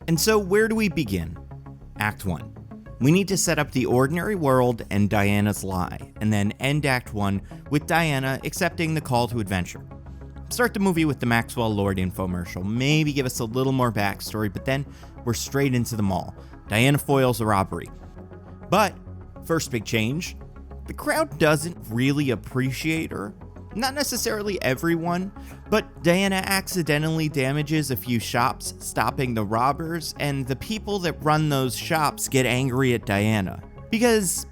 And so where do we begin? Act 1. We need to set up the ordinary world and Diana's lie, and then end Act 1 with Diana accepting the call to adventure. Start the movie with the Maxwell Lord infomercial, maybe give us a little more backstory, but then we're straight into the mall. Diana foils a robbery. But, first big change, the crowd doesn't really appreciate her. Not necessarily everyone, but Diana accidentally damages a few shops, stopping the robbers, and the people that run those shops get angry at Diana. Because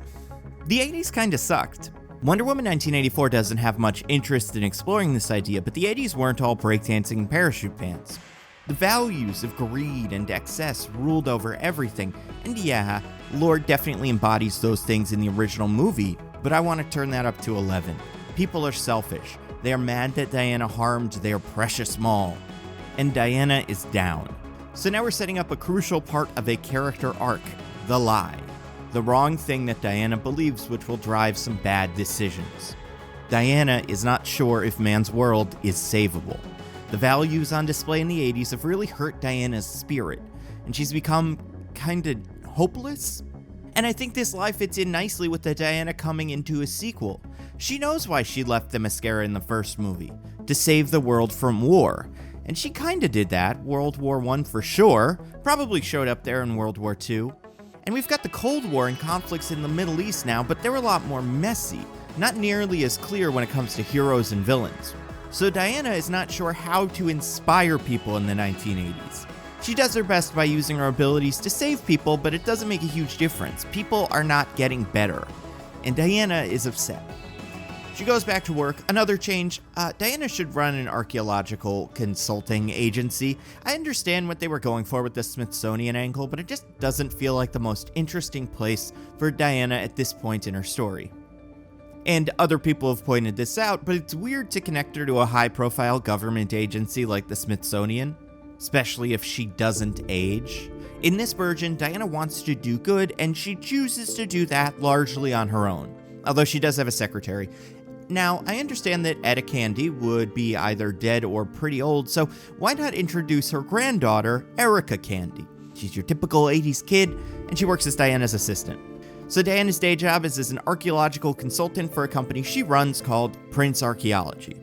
the 80s kinda sucked. Wonder Woman 1984 doesn't have much interest in exploring this idea, but the 80s weren't all breakdancing and parachute pants. The values of greed and excess ruled over everything, and yeah, Lord definitely embodies those things in the original movie, but I want to turn that up to 11. People are selfish. They are mad that Diana harmed their precious mall. And Diana is down. So now we're setting up a crucial part of a character arc, the lie. The wrong thing that Diana believes, which will drive some bad decisions. Diana is not sure if man's world is savable. The values on display in the 80s have really hurt Diana's spirit, and she's become kinda hopeless? And I think this lie fits in nicely with the Diana coming into a sequel. She knows why she left the mascara in the first movie, to save the world from war. And she kinda did that, World War I for sure, probably showed up there in World War II. And we've got the Cold War and conflicts in the Middle East now, but they're a lot more messy, not nearly as clear when it comes to heroes and villains. So Diana is not sure how to inspire people in the 1980s. She does her best by using her abilities to save people, but it doesn't make a huge difference. People are not getting better. And Diana is upset. She goes back to work. Another change, Diana should run an archaeological consulting agency. I understand what they were going for with the Smithsonian angle, but it just doesn't feel like the most interesting place for Diana at this point in her story. And other people have pointed this out, but it's weird to connect her to a high-profile government agency like the Smithsonian, especially if she doesn't age. In this version, Diana wants to do good, and she chooses to do that largely on her own, although she does have a secretary. Now, I understand that Etta Candy would be either dead or pretty old, so why not introduce her granddaughter, Erica Candy? She's your typical 80s kid, and she works as Diana's assistant. So Diana's day job is as an archaeological consultant for a company she runs called Prince Archaeology.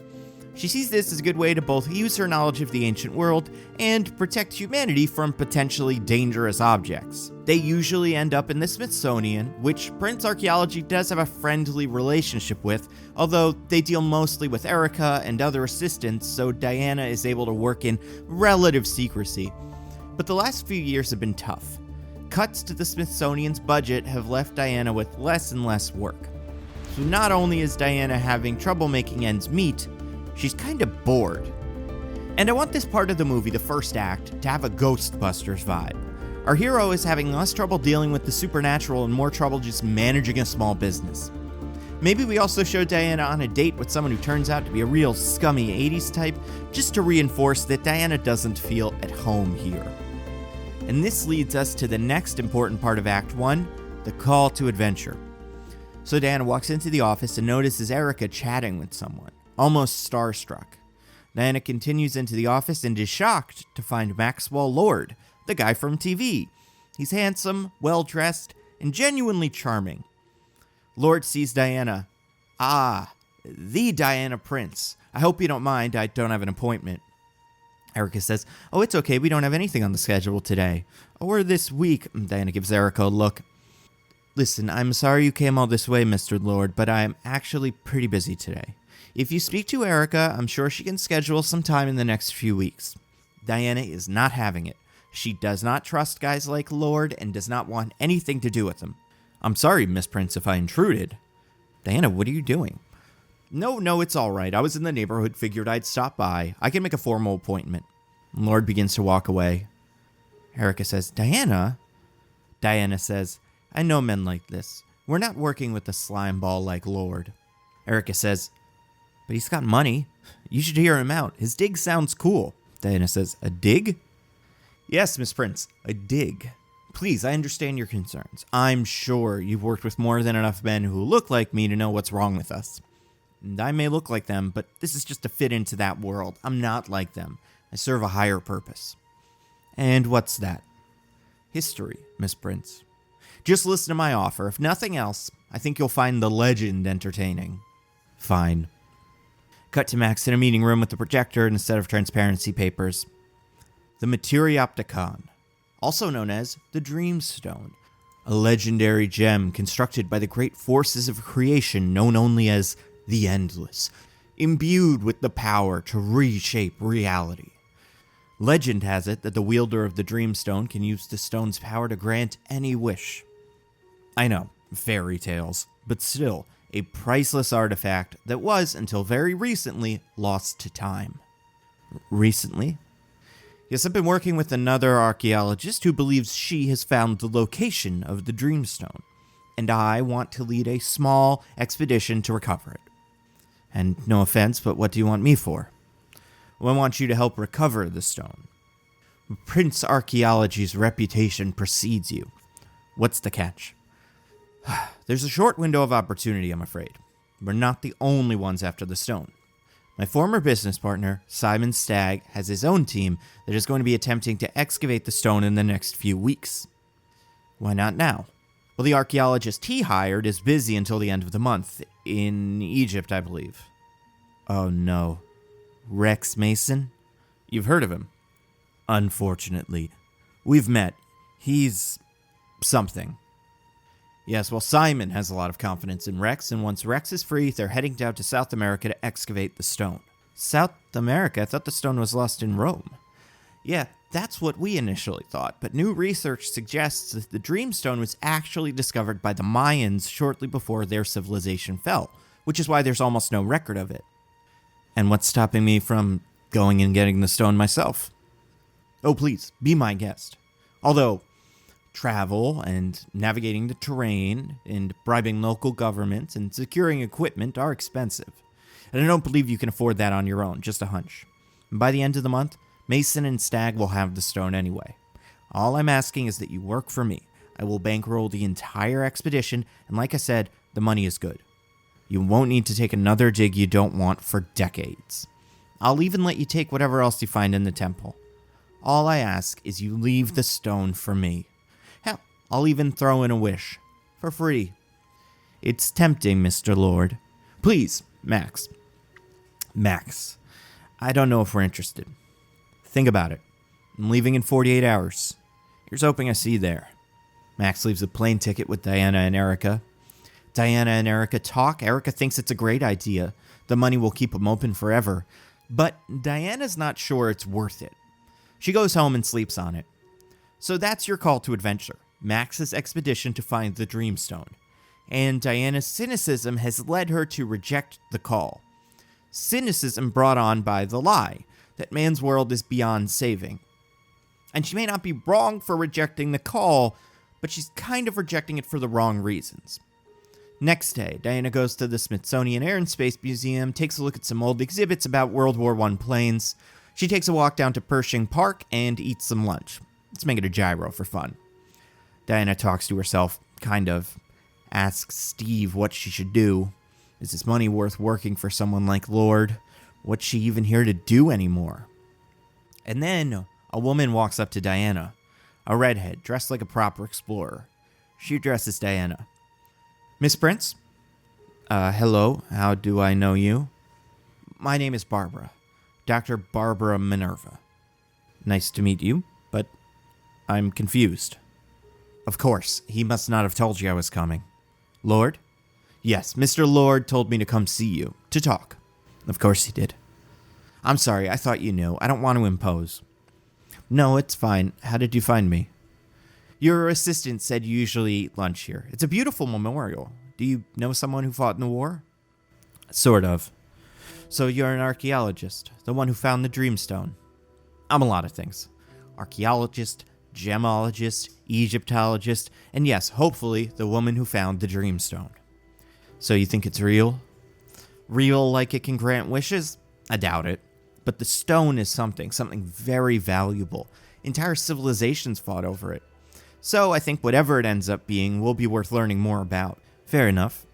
She sees this as a good way to both use her knowledge of the ancient world and protect humanity from potentially dangerous objects. They usually end up in the Smithsonian, which Prince Archaeology does have a friendly relationship with, although they deal mostly with Erica and other assistants, so Diana is able to work in relative secrecy. But the last few years have been tough. Cuts to the Smithsonian's budget have left Diana with less and less work. So not only is Diana having trouble making ends meet, she's kinda bored. And I want this part of the movie, the first act, to have a Ghostbusters vibe. Our hero is having less trouble dealing with the supernatural and more trouble just managing a small business. Maybe we also show Diana on a date with someone who turns out to be a real scummy 80s type, just to reinforce that Diana doesn't feel at home here. And this leads us to the next important part of Act 1, the call to adventure. So Diana walks into the office and notices Erica chatting with someone, almost starstruck. Diana continues into the office and is shocked to find Maxwell Lord, the guy from TV. He's handsome, well-dressed, and genuinely charming. Lord sees Diana. "Ah, the Diana Prince. I hope you don't mind, I don't have an appointment." Erica says, "Oh, it's okay, we don't have anything on the schedule today. Or this week." Diana gives Erica a look. "Listen, I'm sorry you came all this way, Mr. Lord, but I'm actually pretty busy today. If you speak to Erica, I'm sure she can schedule some time in the next few weeks." Diana is not having it. She does not trust guys like Lord and does not want anything to do with them. "I'm sorry, Miss Prince, if I intruded." "Diana, what are you doing?" No, it's all right. I was in the neighborhood, figured I'd stop by. I can make a formal appointment." Lord begins to walk away. Erica says, "Diana?" Diana says, "I know men like this. We're not working with a slime ball like Lord." Erica says, "But he's got money. You should hear him out. His dig sounds cool." Diana says, "A dig?" "Yes, Miss Prince, a dig. Please, I understand your concerns. I'm sure you've worked with more than enough men who look like me to know what's wrong with us. And I may look like them, but this is just to fit into that world. I'm not like them. I serve a higher purpose." "And what's that?" history, Miss Prince. Just listen to my offer. If nothing else, I think you'll find the legend entertaining. Fine. Cut to Max in a meeting room with the projector and a set of transparency papers. The Materiopticon, also known as the Dreamstone, a legendary gem constructed by the great forces of creation known only as the Endless, imbued with the power to reshape reality. Legend has it that the wielder of the Dreamstone can use the stone's power to grant any wish. I know, fairy tales, but still, a priceless artifact that was, until very recently, lost to time. Recently? Yes, I've been working with another archaeologist who believes she has found the location of the Dreamstone, and I want to lead a small expedition to recover it. And no offense, but what do you want me for? Well, I want you to help recover the stone. Prince Archaeology's reputation precedes you. What's the catch? There's a short window of opportunity, I'm afraid. We're not the only ones after the stone. My former business partner, Simon Stagg, has his own team that is going to be attempting to excavate the stone in the next few weeks. Why not now? Well, the archaeologist he hired is busy until the end of the month, in Egypt, I believe. Oh no. Rex Mason? You've heard of him? Unfortunately. We've met. He's something. Yes, well, Simon has a lot of confidence in Rex, and once Rex is free, they're heading down to South America to excavate the stone. South America? I thought the stone was lost in Rome. Yeah, that's what we initially thought, but new research suggests that the Dreamstone was actually discovered by the Mayans shortly before their civilization fell, which is why there's almost no record of it. And what's stopping me from going and getting the stone myself? Oh, please, be my guest. Although, travel and navigating the terrain and bribing local governments and securing equipment are expensive. And I don't believe you can afford that on your own, just a hunch. And by the end of the month, Mason and Stagg will have the stone anyway. All I'm asking is that you work for me. I will bankroll the entire expedition, and like I said, the money is good. You won't need to take another dig you don't want for decades. I'll even let you take whatever else you find in the temple. All I ask is you leave the stone for me. Hell, I'll even throw in a wish. For free. It's tempting, Mr. Lord. Please, Max. Max, I don't know if we're interested. Think about it. I'm leaving in 48 hours. Here's hoping I see you there. Max leaves a plane ticket with Diana and Erica. Diana and Erica talk. Erica thinks it's a great idea. The money will keep them open forever. But Diana's not sure it's worth it. She goes home and sleeps on it. So that's your call to adventure. Max's expedition to find the Dreamstone. And Diana's cynicism has led her to reject the call. Cynicism brought on by the lie that man's world is beyond saving. And she may not be wrong for rejecting the call, but she's kind of rejecting it for the wrong reasons. Next day, Diana goes to the Smithsonian Air and Space Museum, takes a look at some old exhibits about World War I planes. She takes a walk down to Pershing Park and eats some lunch. Let's make it a gyro for fun. Diana talks to herself, kind of. Asks Steve what she should do. Is this money worth working for someone like Lord? What's she even here to do anymore? And then a woman walks up to Diana. A redhead, dressed like a proper explorer. She addresses Diana. Miss Prince? Hello, how do I know you? My name is Barbara. Dr. Barbara Minerva. Nice to meet you, but I'm confused. Of course, he must not have told you I was coming. Lord? Yes, Mr. Lord told me to come see you, to talk. Of course he did. I'm sorry, I thought you knew. I don't want to impose. No, it's fine. How did you find me? Your assistant said you usually eat lunch here. It's a beautiful memorial. Do you know someone who fought in the war? Sort of. So you're an archaeologist, the one who found the Dreamstone. I'm a lot of things. Archaeologist, gemologist, Egyptologist, and yes, hopefully, the woman who found the Dreamstone. So you think it's real? Real like it can grant wishes? I doubt it. But the stone is something very valuable. Entire civilizations fought over it. So I think whatever it ends up being will be worth learning more about. Fair enough.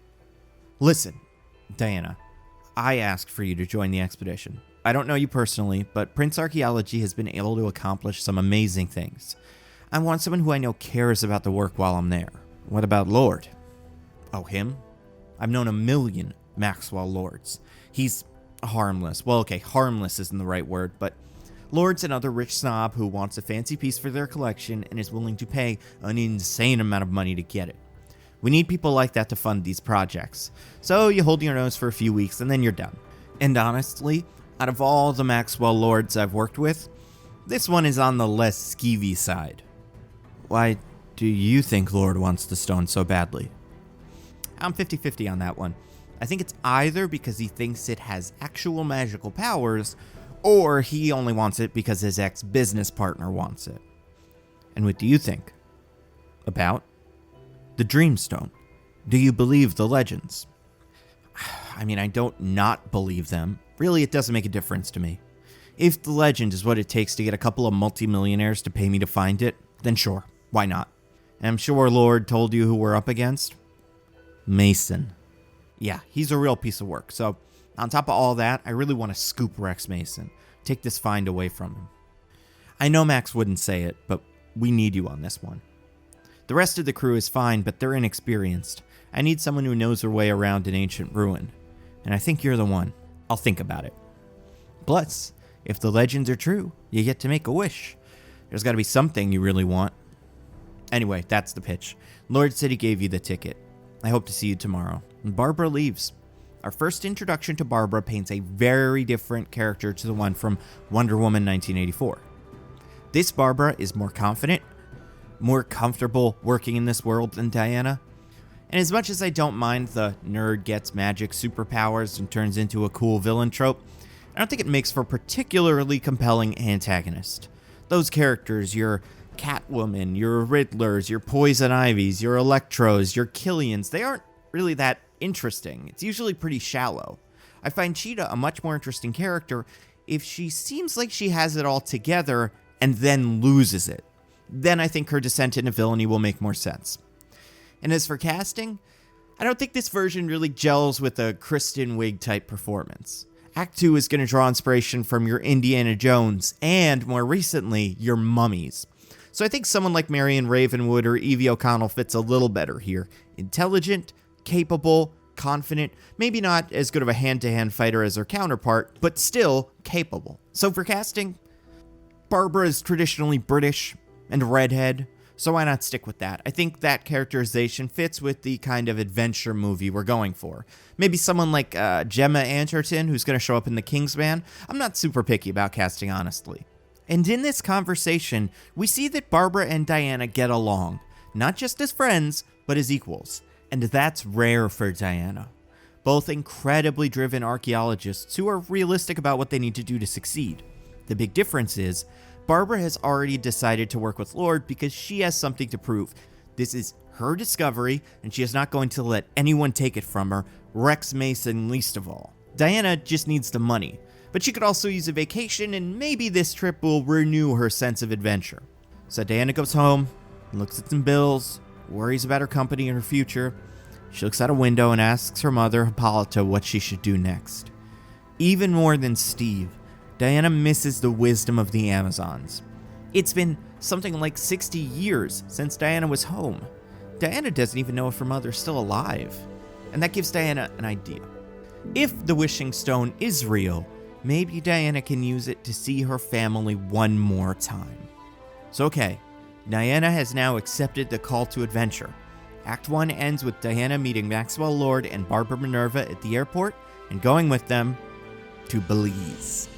Listen, Diana, I asked for you to join the expedition. I don't know you personally, but Prince Archaeology has been able to accomplish some amazing things. I want someone who I know cares about the work while I'm there. What about Lord? Oh, him? I've known a million Maxwell Lords. He's harmless. Well, okay, harmless isn't the right word, but Lord's another rich snob who wants a fancy piece for their collection and is willing to pay an insane amount of money to get it. We need people like that to fund these projects. So you hold your nose for a few weeks and then you're done. And honestly, out of all the Maxwell Lords I've worked with, this one is on the less skeevy side. Why do you think Lord wants the stone so badly? I'm 50-50 on that one. I think it's either because he thinks it has actual magical powers, or he only wants it because his ex-business partner wants it. And what do you think? About the Dreamstone? Do you believe the legends? I mean, I don't not believe them. Really, it doesn't make a difference to me. If the legend is what it takes to get a couple of multimillionaires to pay me to find it, then sure, why not? And I'm sure Lord told you who we're up against. Mason. Yeah, he's a real piece of work. So, on top of all that, I really want to scoop Rex Mason. Take this find away from him. I know Max wouldn't say it, but we need you on this one. The rest of the crew is fine, but they're inexperienced. I need someone who knows their way around an ancient ruin. And I think you're the one. I'll think about it. Plus, if the legends are true, you get to make a wish. There's got to be something you really want. Anyway, that's the pitch. Lord said he gave you the ticket. I hope to see you tomorrow. And Barbara leaves. Our first introduction to Barbara paints a very different character to the one from Wonder Woman 1984. This Barbara is more confident, more comfortable working in this world than Diana. And as much as I don't mind the nerd gets magic superpowers and turns into a cool villain trope, I don't think it makes for a particularly compelling antagonist. Those characters, your Catwoman, your Riddlers, your Poison Ivies, your Electros, your Killians, they aren't really that interesting. It's usually pretty shallow. I find Cheetah a much more interesting character if she seems like she has it all together and then loses it. Then I think her descent into villainy will make more sense. And as for casting, I don't think this version really gels with a Kristen Wiig type performance. Act 2 is going to draw inspiration from your Indiana Jones and, more recently, your Mummies. So I think someone like Marion Ravenwood or Evie O'Connell fits a little better here. Intelligent, capable, confident, maybe not as good of a hand-to-hand fighter as her counterpart, but still capable. So for casting, Barbara is traditionally British and redhead, so why not stick with that? I think that characterization fits with the kind of adventure movie we're going for. Maybe someone like Gemma Arterton, who's going to show up in The Kingsman. I'm not super picky about casting, honestly. And in this conversation, we see that Barbara and Diana get along, not just as friends, but as equals. And that's rare for Diana. Both incredibly driven archaeologists who are realistic about what they need to do to succeed. The big difference is, Barbara has already decided to work with Lord because she has something to prove. This is her discovery, and she is not going to let anyone take it from her, Rex Mason least of all. Diana just needs the money, but she could also use a vacation, and maybe this trip will renew her sense of adventure. So Diana goes home, looks at some bills, worries about her company and her future. She looks out a window and asks her mother, Hippolyta, what she should do next. Even more than Steve, Diana misses the wisdom of the Amazons. It's been something like 60 years since Diana was home. Diana doesn't even know if her mother's still alive. And that gives Diana an idea. If the wishing stone is real, maybe Diana can use it to see her family one more time. So okay, Diana has now accepted the call to adventure. Act 1 ends with Diana meeting Maxwell Lord and Barbara Minerva at the airport and going with them to Belize.